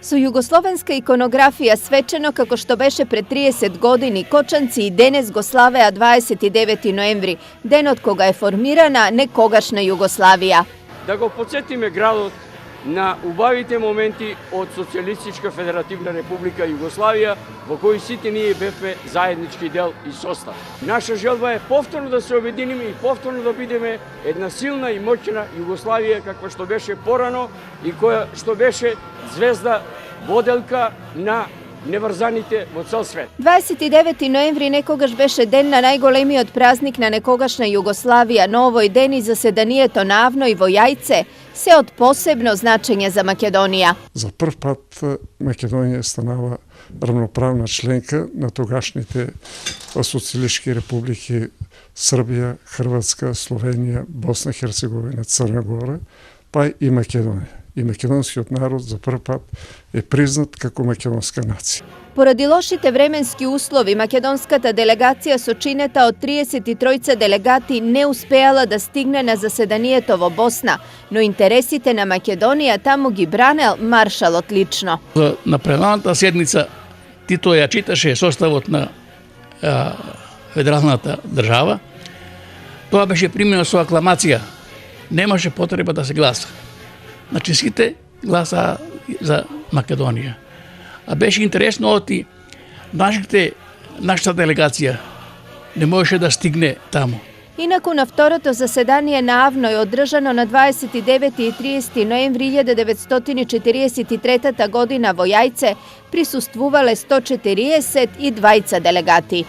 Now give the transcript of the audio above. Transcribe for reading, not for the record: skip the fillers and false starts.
Su jugoslovenska ikonografija svečano kako što beše pre 30 godini Kočanci i Denes Goslavea 29. noembri, den od koga je formirana nekogашna Jugoslavija. Da го подсетиме градот на убавите моменти од Социјалистичка Федеративна Република Југославија, во кој сите ние бевме заеднички дел и состав. Наша желба е повторно да се обединиме и повторно да бидеме една силна и моќна Југославија каква што беше порано и која што беше звезда воделка на неврзаните во цел свет. 29. ноември некогаш беше ден на најголемиот празник на некогашна Југославија, но овој ден и заседанието на Авно и во Јајце се од посебно значење за Македонија. За прв пат Македонија станава равноправна членка на тогашните социјалистички републики Србија, Хрватска, Словенија, Босна, Херцеговина, Црна Гора, па и Македонија. И македонскиот народ за прв пат е признат како македонска нација. Поради лошите временски услови, македонската делегација со чинета од 33 делегати не успеала да стигне на заседанието во Босна, но интересите на Македонија таму ги бранел маршалот лично. На пленарната седница Тито ја читаше составот на федералната држава. Тоа беше примено со акламација. Немаше потреба да се гласа. Значи сите гласа за Македонија. А беше интересно оти нашата делегација не можеше да стигне таму. Инаку на второто заседание на Авно е одржано на 29. и 30. ноември 1943 година во Јајце, присуствувале 142 делегати.